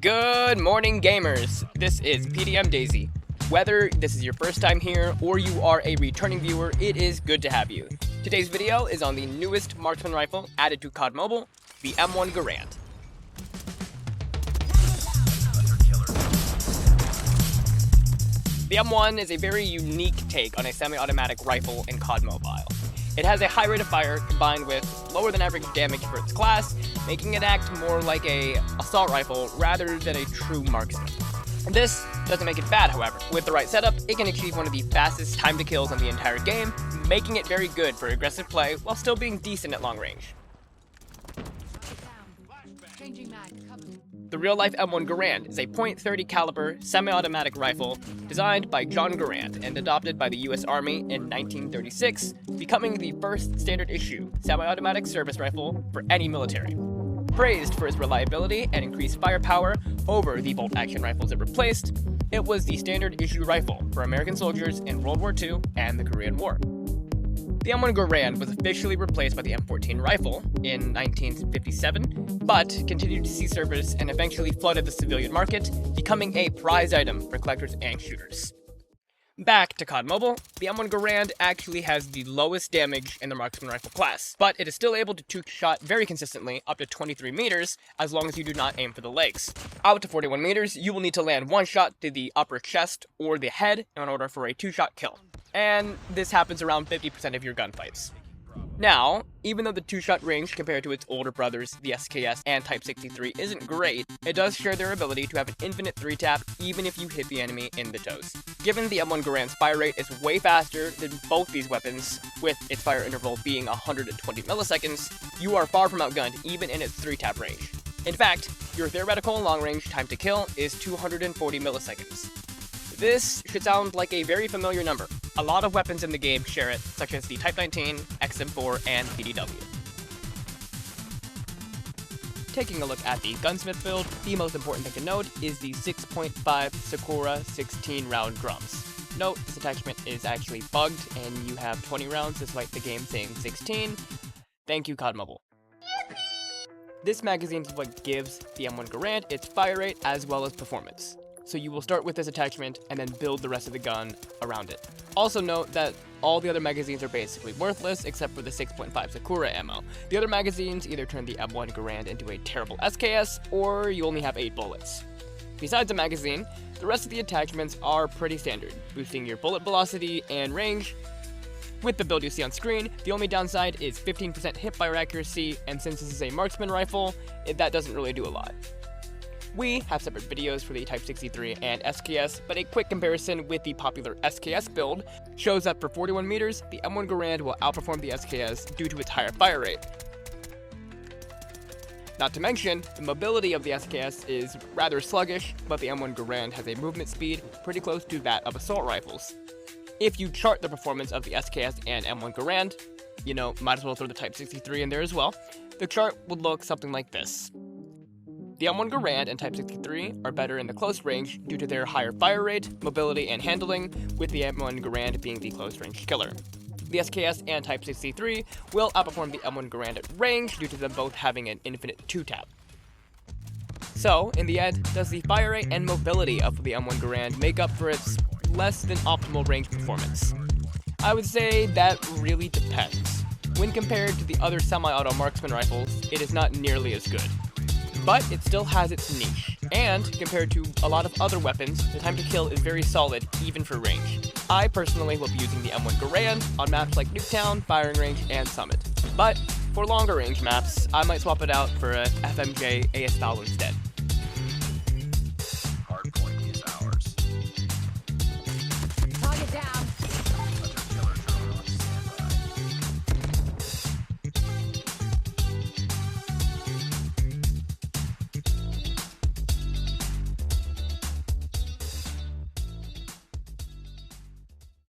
Good morning, gamers! This is PDM DayZ. Whether this is your first time here or you are a returning viewer, it is good to have you. Today's video is on the newest marksman rifle added to COD Mobile, the M1 Garand. The M1 is a very unique take on a semi-automatic rifle in COD Mobile. It has a high rate of fire combined with lower than average damage for its class, making it act more like an assault rifle rather than a true marksman. This doesn't make it bad, however. With the right setup, it can achieve one of the fastest time to kills in the entire game, making it very good for aggressive play while still being decent at long range. The real-life M1 Garand is a .30 caliber semi-automatic rifle designed by John Garand and adopted by the US Army in 1936, becoming the first standard-issue semi-automatic service rifle for any military. Praised for its reliability and increased firepower over the bolt-action rifles it replaced, it was the standard-issue rifle for American soldiers in World War II and the Korean War. The M1 Garand was officially replaced by the M14 rifle in 1957, but continued to see service and eventually flooded the civilian market, becoming a prized item for collectors and shooters. Back to COD Mobile, the M1 Garand actually has the lowest damage in the marksman rifle class, but it is still able to two-shot very consistently up to 23 meters as long as you do not aim for the legs. Out to 41 meters, you will need to land one shot to the upper chest or the head in order for a two-shot kill. And this happens around 50% of your gunfights. Now, even though the two-shot range compared to its older brothers, the SKS and Type 63, isn't great, it does share their ability to have an infinite 3-tap even if you hit the enemy in the toes. Given the M1 Garand's fire rate is way faster than both these weapons, with its fire interval being 120 milliseconds, you are far from outgunned even in its 3-tap range. In fact, your theoretical long-range time to kill is 240 milliseconds. This should sound like a very familiar number. A lot of weapons in the game share it, such as the Type 19, XM4, and PDW. Taking a look at the gunsmith build, the most important thing to note is the 6.5 Sakura 16-round drums. Note, this attachment is actually bugged, and you have 20 rounds despite the game saying 16. Thank you, COD Mobile. This magazine is what gives the M1 Garand its fire rate as well as performance. So you will start with this attachment and then build the rest of the gun around it. Also note that all the other magazines are basically worthless except for the 6.5 Sakura ammo. The other magazines either turn the M1 Garand into a terrible SKS or you only have 8 bullets. Besides the magazine, the rest of the attachments are pretty standard, boosting your bullet velocity and range. With the build you see on screen, the only downside is 15% hipfire accuracy, and since this is a marksman rifle, that doesn't really do a lot. We have separate videos for the Type 63 and SKS, but a quick comparison with the popular SKS build shows that for 41 meters, the M1 Garand will outperform the SKS due to its higher fire rate. Not to mention, the mobility of the SKS is rather sluggish, but the M1 Garand has a movement speed pretty close to that of assault rifles. If you chart the performance of the SKS and M1 Garand, might as well throw the Type 63 in there as well, the chart would look something like this. The M1 Garand and Type 63 are better in the close range due to their higher fire rate, mobility, and handling, with the M1 Garand being the close range killer. The SKS and Type 63 will outperform the M1 Garand at range due to them both having an infinite 2-tap. So, in the end, does the fire rate and mobility of the M1 Garand make up for its less than optimal range performance? I would say that really depends. When compared to the other semi-auto marksman rifles, it is not nearly as good. But it still has its niche, and compared to a lot of other weapons, the time to kill is very solid, even for range. I personally will be using the M1 Garand on maps like Nuketown, Firing Range, and Summit. But for longer range maps, I might swap it out for a FMJ AS1000 instead.